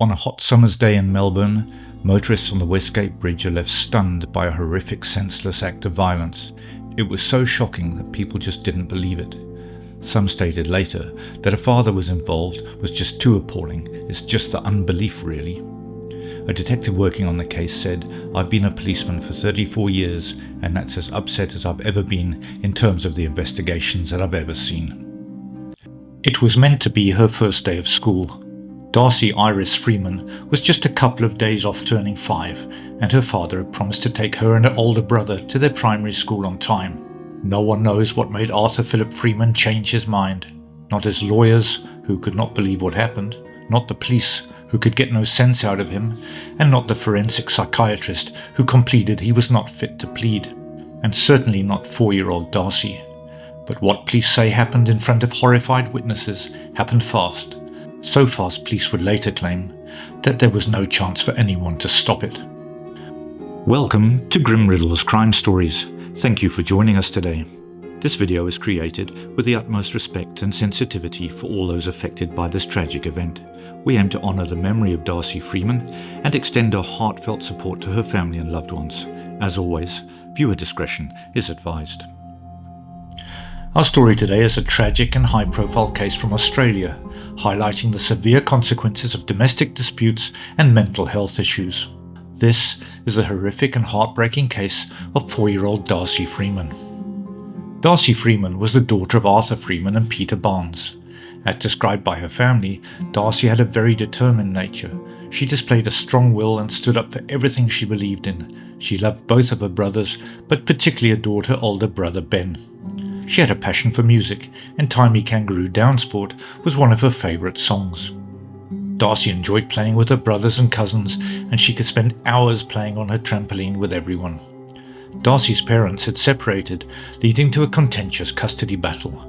On a hot summer's day in Melbourne, motorists on the Westgate Bridge are left stunned by a horrific, senseless act of violence. It was so shocking that people just didn't believe it. Some stated later that a father was involved was just too appalling. It's just the unbelief, really. A detective working on the case said, "I've been a policeman for 34 years and that's as upset as I've ever been in terms of the investigations that I've ever seen." It was meant to be her first day of school. Darcy Iris Freeman was just a couple of days off turning 5, and her father had promised to take her and her older brother to their primary school on time. No one knows what made Arthur Philip Freeman change his mind. Not his lawyers, who could not believe what happened, not the police, who could get no sense out of him, and not the forensic psychiatrist, who completed he was not fit to plead, and certainly not 4-year-old Darcy. But what police say happened in front of horrified witnesses happened fast. So fast, police would later claim, that there was no chance for anyone to stop it. Welcome to Grim Riddles Crime Stories. Thank you for joining us today. This video is created with the utmost respect and sensitivity for all those affected by this tragic event. We aim to honour the memory of Darcy Freeman and extend our heartfelt support to her family and loved ones. As always, viewer discretion is advised. Our story today is a tragic and high-profile case from Australia, highlighting the severe consequences of domestic disputes and mental health issues. This is the horrific and heartbreaking case of 4-year-old Darcy Freeman. Darcy Freeman was the daughter of Arthur Freeman and Peter Barnes. As described by her family, Darcy had a very determined nature. She displayed a strong will and stood up for everything she believed in. She loved both of her brothers, but particularly adored her older brother Ben. She had a passion for music, and Timey Kangaroo Downsport was one of her favourite songs. Darcy enjoyed playing with her brothers and cousins, and she could spend hours playing on her trampoline with everyone. Darcy's parents had separated, leading to a contentious custody battle.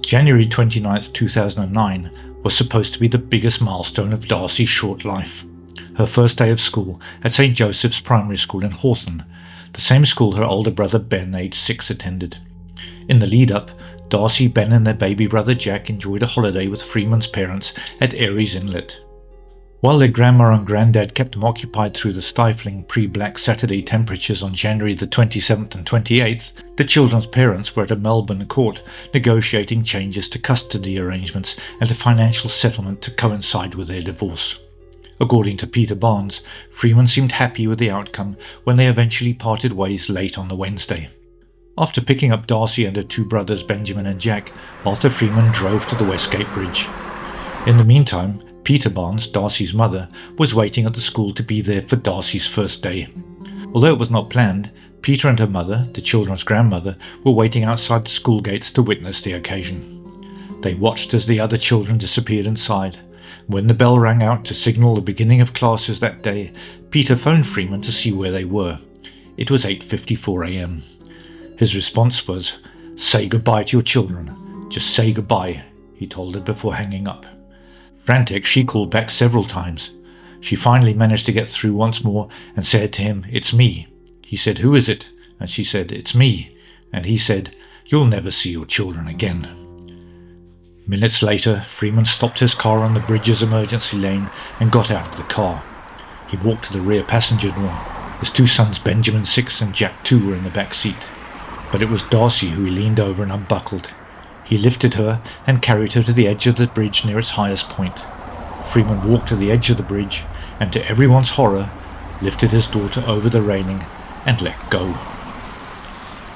January 29, 2009 was supposed to be the biggest milestone of Darcy's short life. Her first day of school at St. Joseph's Primary School in Hawthorne, the same school her older brother Ben, aged 6, attended. In the lead-up, Darcy, Ben and their baby brother Jack enjoyed a holiday with Freeman's parents at Aireys Inlet. While their grandma and granddad kept them occupied through the stifling pre-Black Saturday temperatures on January the 27th and 28th, the children's parents were at a Melbourne court negotiating changes to custody arrangements and a financial settlement to coincide with their divorce. According to Peter Barnes, Freeman seemed happy with the outcome when they eventually parted ways late on the Wednesday. After picking up Darcy and her 2 brothers Benjamin and Jack, Arthur Freeman drove to the Westgate Bridge. In the meantime, Peter Barnes, Darcy's mother, was waiting at the school to be there for Darcy's first day. Although it was not planned, Peter and her mother, the children's grandmother, were waiting outside the school gates to witness the occasion. They watched as the other children disappeared inside. When the bell rang out to signal the beginning of classes that day, Peter phoned Freeman to see where they were. It was 8:54 a.m. His response was, "Say goodbye to your children. Just say goodbye," he told her before hanging up. Frantic, she called back several times. She finally managed to get through once more and said to him, "It's me." He said, "Who is it?" And she said, "It's me." And he said, "You'll never see your children again." Minutes later, Freeman stopped his car on the bridge's emergency lane and got out of the car. He walked to the rear passenger door. His 2 sons, Benjamin 6 and Jack 2, were in the back seat. But it was Darcy who he leaned over and unbuckled. He lifted her and carried her to the edge of the bridge near its highest point. Freeman walked to the edge of the bridge and, to everyone's horror, lifted his daughter over the railing and let go.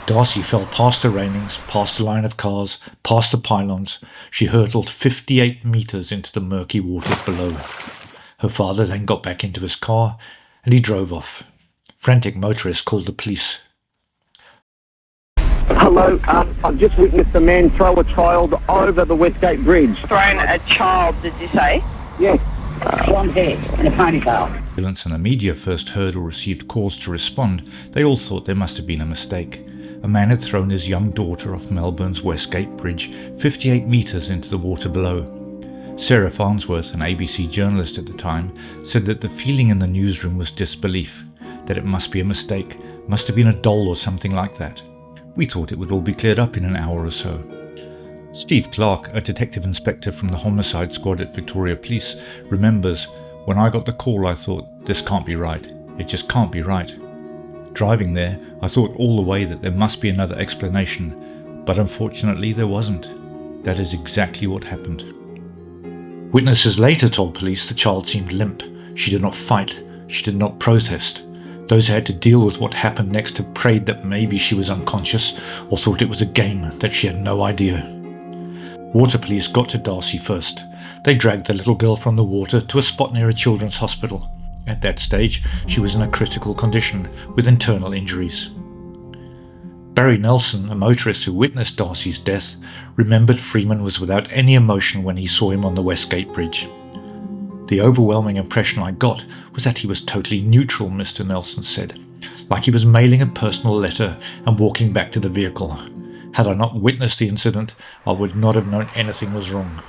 Darcy fell past the railings, past the line of cars, past the pylons. She hurtled 58 metres into the murky waters below. Her father then got back into his car and he drove off. Frantic motorists called the police. Hello, I've just witnessed a man throw a child over the Westgate Bridge. Thrown a child, did you say? Yes, blonde hair and a ponytail. Ambulance and the media first heard or received calls to respond, they all thought there must have been a mistake. A man had thrown his young daughter off Melbourne's Westgate Bridge 58 metres into the water below. Sarah Farnsworth, an ABC journalist at the time, said that the feeling in the newsroom was disbelief, that it must be a mistake, must have been a doll or something like that. We thought it would all be cleared up in an hour or so. Steve Clark, a detective inspector from the homicide squad at Victoria Police, remembers, When I got the call, I thought, this can't be right. It just can't be right. Driving there, I thought all the way that there must be another explanation, but unfortunately there wasn't. That is exactly what happened. Witnesses later told police the child seemed limp. She did not fight. She did not protest. Those who had to deal with what happened next have prayed that maybe she was unconscious or thought it was a game, that she had no idea. Water police got to Darcy first. They dragged the little girl from the water to a spot near a children's hospital. At that stage, she was in a critical condition with internal injuries. Barry Nelson, a motorist who witnessed Darcy's death, remembered Freeman was without any emotion when he saw him on the Westgate Bridge. The overwhelming impression I got was that he was totally neutral, Mr. Nelson said, like he was mailing a personal letter and walking back to the vehicle. Had I not witnessed the incident, I would not have known anything was wrong.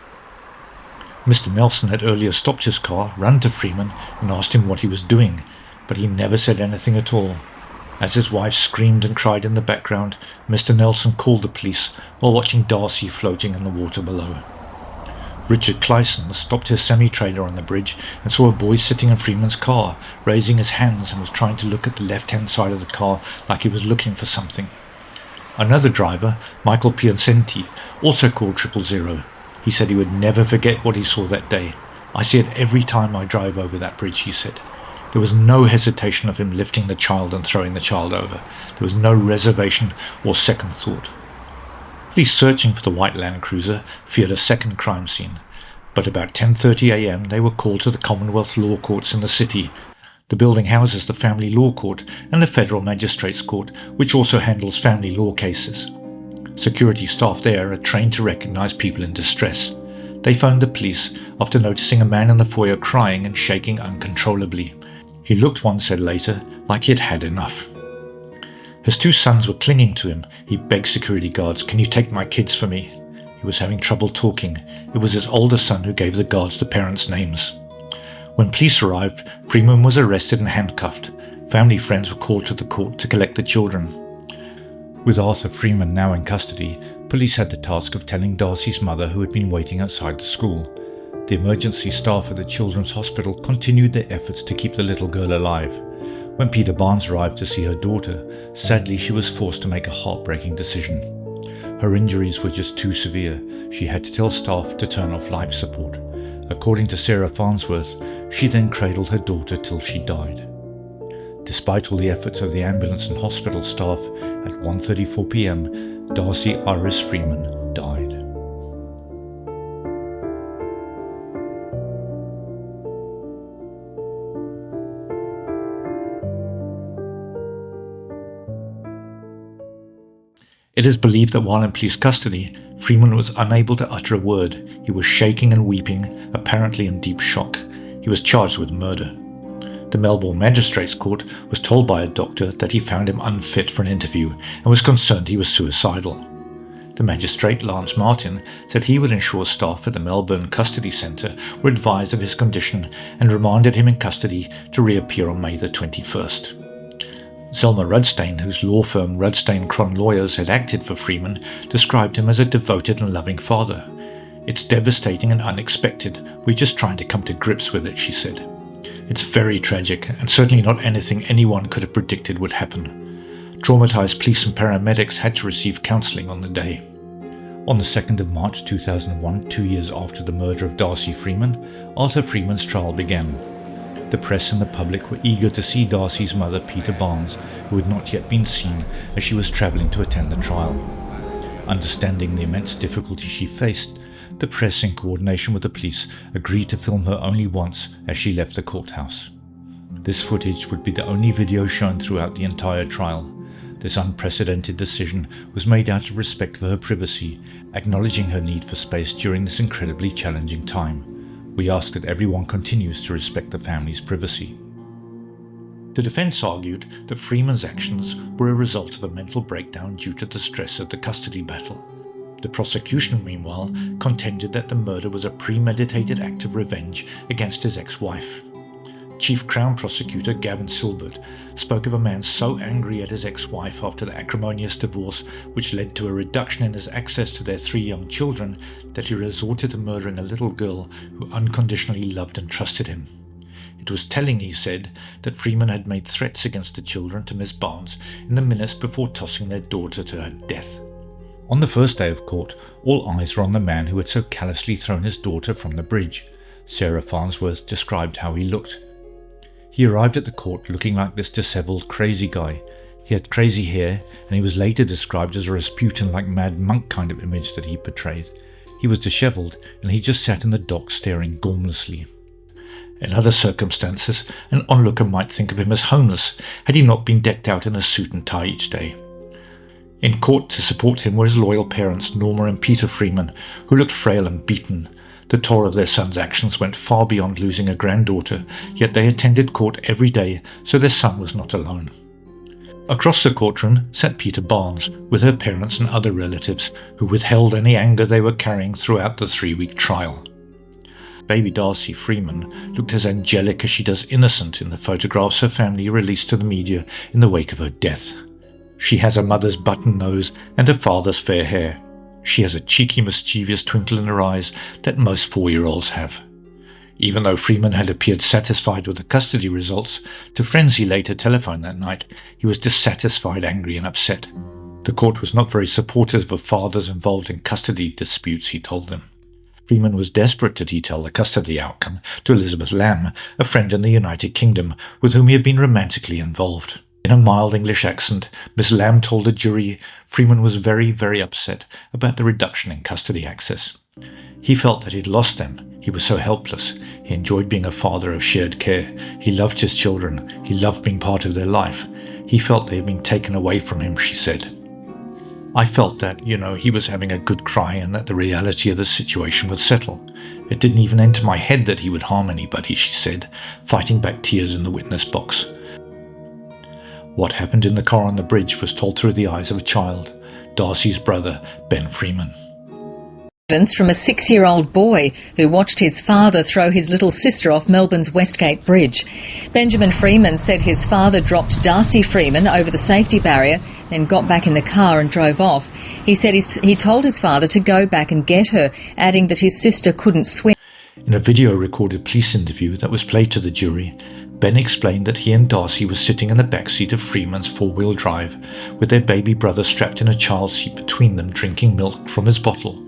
Mr. Nelson had earlier stopped his car, run to Freeman and asked him what he was doing, but he never said anything at all. As his wife screamed and cried in the background, Mr. Nelson called the police while watching Darcy floating in the water below. Richard Clyson stopped his semi-trailer on the bridge and saw a boy sitting in Freeman's car, raising his hands and was trying to look at the left-hand side of the car like he was looking for something. Another driver, Michael Piacenti, also called 000. He said he would never forget what he saw that day. I see it every time I drive over that bridge, he said. There was no hesitation of him lifting the child and throwing the child over. There was no reservation or second thought. Police searching for the white Land Cruiser feared a second crime scene, but about 10:30 a.m. they were called to the Commonwealth Law Courts in the city. The building houses the Family Law Court and the Federal Magistrates Court, which also handles family law cases. Security staff there are trained to recognize people in distress. They phoned the police after noticing a man in the foyer crying and shaking uncontrollably. He looked, one said later, like he had had enough. His two sons were clinging to him. He begged security guards, "Can you take my kids for me?" He was having trouble talking. It was his older son who gave the guards the parents' names. When police arrived, Freeman was arrested and handcuffed. Family friends were called to the court to collect the children. With Arthur Freeman now in custody, police had the task of telling Darcy's mother, who had been waiting outside the school. The emergency staff at the children's hospital continued their efforts to keep the little girl alive. When Peter Barnes arrived to see her daughter, sadly she was forced to make a heartbreaking decision. Her injuries were just too severe. She had to tell staff to turn off life support. According to Sarah Farnsworth, she then cradled her daughter till she died. Despite all the efforts of the ambulance and hospital staff, at 1:34 p.m, Darcy Iris Freeman died. It is believed that while in police custody, Freeman was unable to utter a word. He was shaking and weeping, apparently in deep shock. He was charged with murder. The Melbourne Magistrates Court was told by a doctor that he found him unfit for an interview and was concerned he was suicidal. The magistrate, Lance Martin, said he would ensure staff at the Melbourne Custody Centre were advised of his condition and remanded him in custody to reappear on May the 21st. Zelma Rudstein, whose law firm Rudstein Cron Lawyers had acted for Freeman, described him as a devoted and loving father. "It's devastating and unexpected. We're just trying to come to grips with it," she said. "It's very tragic and certainly not anything anyone could have predicted would happen." Traumatized police and paramedics had to receive counselling on the day. On the 2nd of March 2001, 2 years after the murder of Darcy Freeman, Arthur Freeman's trial began. The press and the public were eager to see Darcy's mother, Peter Barnes, who had not yet been seen as she was travelling to attend the trial. Understanding the immense difficulty she faced, the press, in coordination with the police, agreed to film her only once as she left the courthouse. This footage would be the only video shown throughout the entire trial. This unprecedented decision was made out of respect for her privacy, acknowledging her need for space during this incredibly challenging time. We ask that everyone continues to respect the family's privacy. The defence argued that Freeman's actions were a result of a mental breakdown due to the stress of the custody battle. The prosecution, meanwhile, contended that the murder was a premeditated act of revenge against his ex-wife. Chief Crown Prosecutor Gavin Silbert spoke of a man so angry at his ex-wife after the acrimonious divorce, which led to a reduction in his access to their 3 young children, that he resorted to murdering a little girl who unconditionally loved and trusted him. It was telling, he said, that Freeman had made threats against the children to Miss Barnes in the minutes before tossing their daughter to her death. On the first day of court, all eyes were on the man who had so callously thrown his daughter from the bridge. Sarah Farnsworth described how he looked. He arrived at the court looking like this dishevelled, crazy guy. He had crazy hair, and he was later described as a Rasputin-like mad monk kind of image that he portrayed. He was dishevelled, and he just sat in the dock staring gormlessly. In other circumstances, an onlooker might think of him as homeless, had he not been decked out in a suit and tie each day. In court to support him were his loyal parents, Norma and Peter Freeman, who looked frail and beaten. The toll of their son's actions went far beyond losing a granddaughter, yet they attended court every day, so their son was not alone. Across the courtroom sat Peter Barnes, with her parents and other relatives, who withheld any anger they were carrying throughout the 3-week trial. Baby Darcy Freeman looked as angelic as she does innocent in the photographs her family released to the media in the wake of her death. She has a mother's button nose and a father's fair hair. She has a cheeky, mischievous twinkle in her eyes that most 4-year-olds have. Even though Freeman had appeared satisfied with the custody results, to friends he later telephoned that night, he was dissatisfied, angry and upset. The court was not very supportive of fathers involved in custody disputes, he told them. Freeman was desperate to detail the custody outcome to Elizabeth Lamb, a friend in the United Kingdom, with whom he had been romantically involved. In a mild English accent, Miss Lamb told the jury Freeman was very, very upset about the reduction in custody access. He felt that he'd lost them. He was so helpless. He enjoyed being a father of shared care. He loved his children. He loved being part of their life. He felt they had been taken away from him, she said. I felt that, he was having a good cry and that the reality of the situation would settle. It didn't even enter my head that he would harm anybody, she said, fighting back tears in the witness box. What happened in the car on the bridge was told through the eyes of a child, Darcy's brother, Ben Freeman. From a 6-year-old boy who watched his father throw his little sister off Melbourne's Westgate Bridge. Benjamin Freeman said his father dropped Darcy Freeman over the safety barrier, then got back in the car and drove off. He said he told his father to go back and get her, adding that his sister couldn't swim. In a video-recorded police interview that was played to the jury, Ben explained that he and Darcy were sitting in the backseat of Freeman's 4-wheel drive, with their baby brother strapped in a child seat between them, drinking milk from his bottle.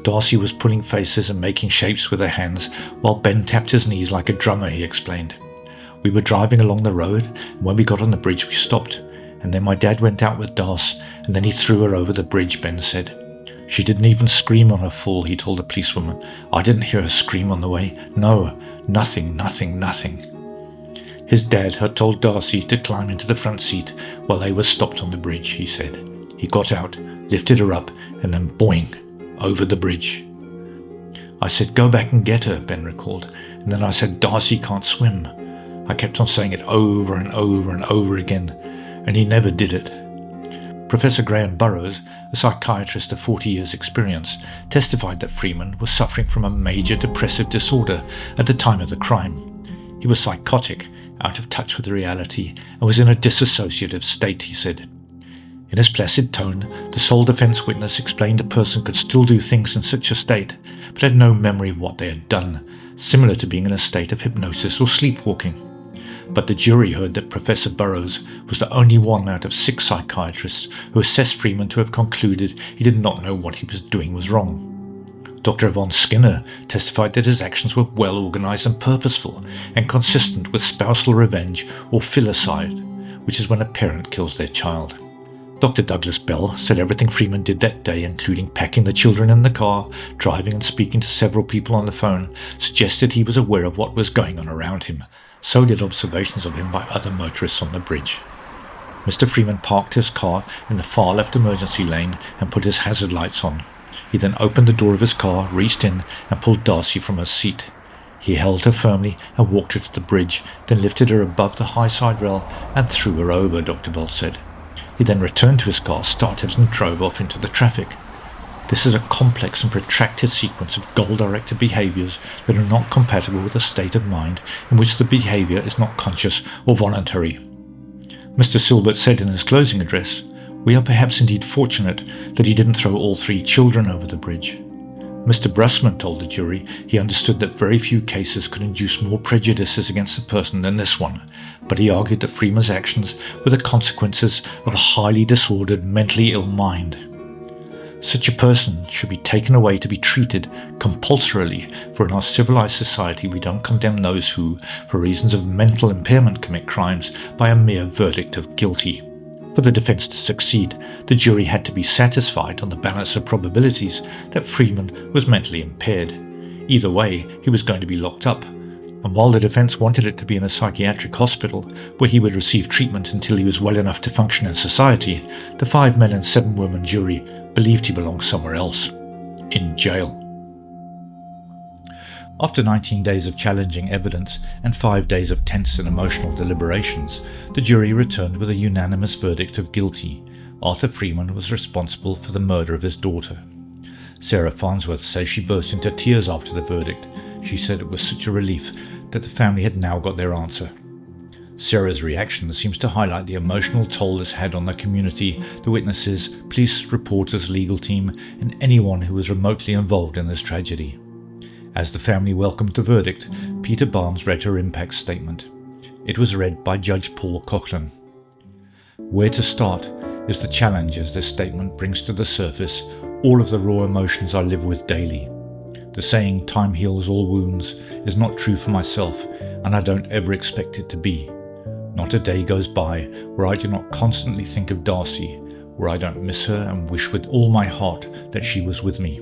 Darcy was pulling faces and making shapes with her hands, while Ben tapped his knees like a drummer, he explained. We were driving along the road, and when we got on the bridge we stopped, and then my dad went out with Darcy, and then he threw her over the bridge, Ben said. She didn't even scream on her fall, he told the policewoman. I didn't hear her scream on the way. No, nothing. His dad had told Darcy to climb into the front seat while they were stopped on the bridge, he said. He got out, lifted her up, and then boing, over the bridge. I said, go back and get her, Ben recalled, and then I said, Darcy can't swim. I kept on saying it over and over and over again, and he never did it. Professor Graham Burrows, a psychiatrist of 40 years' experience, testified that Freeman was suffering from a major depressive disorder at the time of the crime. He was psychotic, out of touch with reality, and was in a dissociative state, he said. In his placid tone, the sole defense witness explained a person could still do things in such a state, but had no memory of what they had done, similar to being in a state of hypnosis or sleepwalking. But the jury heard that Professor Burrows was the only one out of 6 psychiatrists who assessed Freeman to have concluded he did not know what he was doing was wrong. Dr. Yvonne Skinner testified that his actions were well organised and purposeful, and consistent with spousal revenge or filicide, which is when a parent kills their child. Dr. Douglas Bell said everything Freeman did that day, including packing the children in the car, driving and speaking to several people on the phone, suggested he was aware of what was going on around him. So did observations of him by other motorists on the bridge. Mr. Freeman parked his car in the far left emergency lane and put his hazard lights on. He then opened the door of his car, reached in and pulled Darcy from her seat. He held her firmly and walked her to the bridge, then lifted her above the high side rail and threw her over, Dr. Bell said. He then returned to his car, started and drove off into the traffic. This is a complex and protracted sequence of goal-directed behaviours that are not compatible with a state of mind in which the behaviour is not conscious or voluntary. Mr. Silbert said in his closing address, "We are perhaps indeed fortunate that he didn't throw all 3 children over the bridge. Mr. Brusman told the jury he understood that very few cases could induce more prejudices against a person than this one, but he argued that Freeman's actions were the consequences of a highly disordered, mentally ill mind. Such a person should be taken away to be treated compulsorily, for in our civilized society we don't condemn those who, for reasons of mental impairment, commit crimes by a mere verdict of guilty. For the defence to succeed, the jury had to be satisfied on the balance of probabilities that Freeman was mentally impaired. Either way, he was going to be locked up, and while the defence wanted it to be in a psychiatric hospital where he would receive treatment until he was well enough to function in society, the 5 men and 7 women jury believed he belonged somewhere else, in jail. After 19 days of challenging evidence and 5 days of tense and emotional deliberations, the jury returned with a unanimous verdict of guilty. Arthur Freeman was responsible for the murder of his daughter. Sarah Farnsworth says she burst into tears after the verdict. She said it was such a relief that the family had now got their answer. Sarah's reaction seems to highlight the emotional toll this had on the community, the witnesses, police, reporters, legal team, and anyone who was remotely involved in this tragedy. As the family welcomed the verdict, Peter Barnes read her impact statement. It was read by Judge Paul Coughlin. Where to start is the challenge as this statement brings to the surface all of the raw emotions I live with daily. The saying, "time heals all wounds," is not true for myself, and I don't ever expect it to be. Not a day goes by where I do not constantly think of Darcy, where I don't miss her and wish with all my heart that she was with me.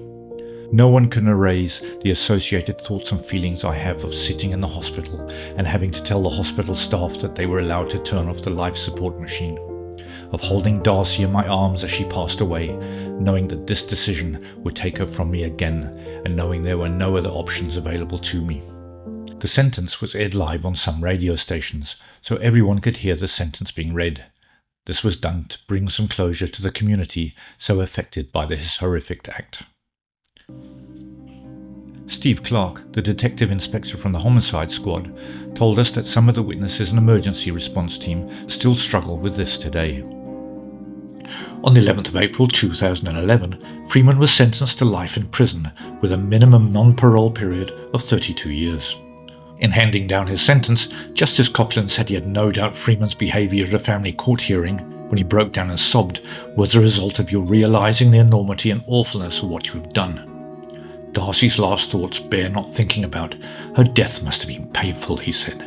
No one can erase the associated thoughts and feelings I have of sitting in the hospital and having to tell the hospital staff that they were allowed to turn off the life support machine, of holding Darcy in my arms as she passed away, knowing that this decision would take her from me again, and knowing there were no other options available to me. The sentence was aired live on some radio stations, so everyone could hear the sentence being read. This was done to bring some closure to the community so affected by this horrific act. Steve Clark, the detective inspector from the homicide squad, told us that some of the witnesses and emergency response team still struggle with this today. On the 11th of April 2011, Freeman was sentenced to life in prison with a minimum non-parole period of 32 years. In handing down his sentence, Justice Coughlin said he had no doubt Freeman's behaviour at a family court hearing, when he broke down and sobbed, was the result of you realising the enormity and awfulness of what you have done. Darcy's last thoughts bear not thinking about. Her death must have been painful, he said.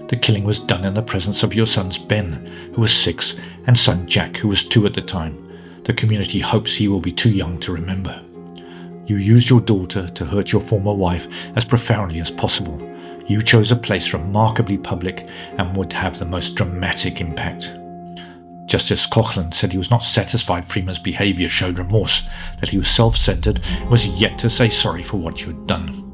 The killing was done in the presence of your sons Ben, who was 6, and son Jack, who was 2 at the time. The community hopes he will be too young to remember. You used your daughter to hurt your former wife as profoundly as possible. You chose a place remarkably public and would have the most dramatic impact. Justice Coughlin said he was not satisfied Freeman's behaviour showed remorse, that he was self-centred and was yet to say sorry for what you had done.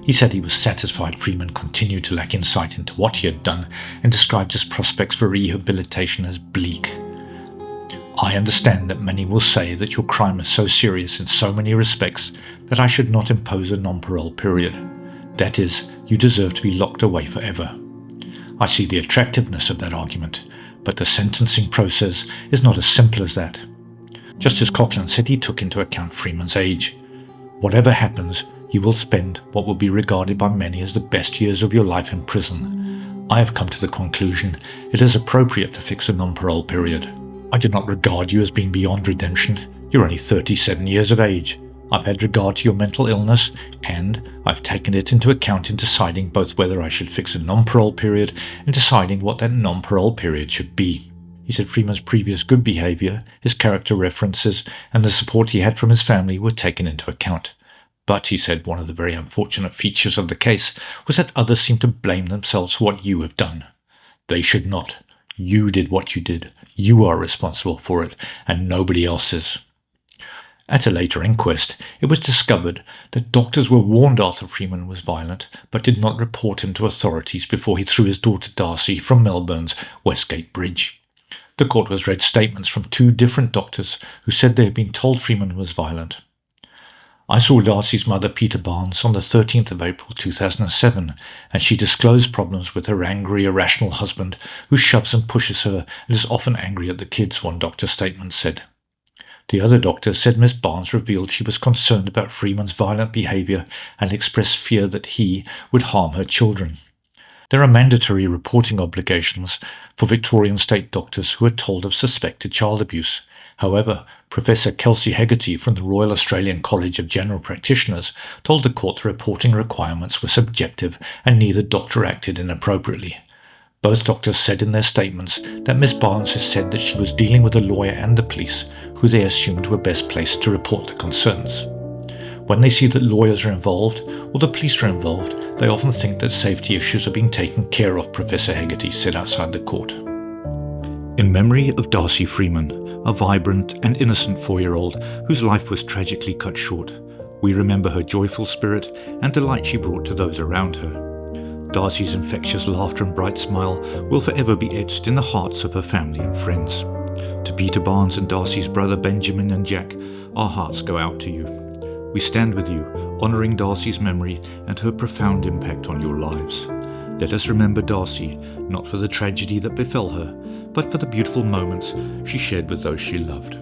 He said he was satisfied Freeman continued to lack insight into what he had done and described his prospects for rehabilitation as bleak. I understand that many will say that your crime is so serious in so many respects that I should not impose a non-parole period. That is, you deserve to be locked away forever. I see the attractiveness of that argument, but the sentencing process is not as simple as that. Justice Coughlin said he took into account Freeman's age. Whatever happens, you will spend what will be regarded by many as the best years of your life in prison. I have come to the conclusion it is appropriate to fix a non-parole period. I do not regard you as being beyond redemption. You're only 37 years of age. I've had regard to your mental illness, and I've taken it into account in deciding both whether I should fix a non-parole period and deciding what that non-parole period should be. He said Freeman's previous good behaviour, his character references, and the support he had from his family were taken into account. But, he said, one of the very unfortunate features of the case was that others seem to blame themselves for what you have done. They should not. You did what you did. You are responsible for it, and nobody else is. At a later inquest, it was discovered that doctors were warned Arthur Freeman was violent, but did not report him to authorities before he threw his daughter Darcy from Melbourne's Westgate Bridge. The court was read statements from 2 different doctors who said they had been told Freeman was violent. I saw Darcy's mother, Peter Barnes, on the 13th of April 2007, and she disclosed problems with her angry, irrational husband, who shoves and pushes her and is often angry at the kids, one doctor's statement said. The other doctor said Miss Barnes revealed she was concerned about Freeman's violent behaviour and expressed fear that he would harm her children. There are mandatory reporting obligations for Victorian state doctors who are told of suspected child abuse. However, Professor Kelsey Hegarty from the Royal Australian College of General Practitioners told the court the reporting requirements were subjective and neither doctor acted inappropriately. Both doctors said in their statements that Miss Barnes has said that she was dealing with a lawyer and the police, who they assumed were best placed to report the concerns. When they see that lawyers are involved or the police are involved, they often think that safety issues are being taken care of, Professor Hegarty said outside the court. In memory of Darcy Freeman, a vibrant and innocent 4-year-old whose life was tragically cut short, we remember her joyful spirit and delight she brought to those around her. Darcy's infectious laughter and bright smile will forever be etched in the hearts of her family and friends. To Peter Barnes and Darcy's brother Benjamin and Jack, our hearts go out to you. We stand with you, honouring Darcy's memory and her profound impact on your lives. Let us remember Darcy, not for the tragedy that befell her, but for the beautiful moments she shared with those she loved.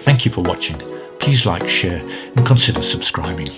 Thank you for watching. Please like, share and consider subscribing.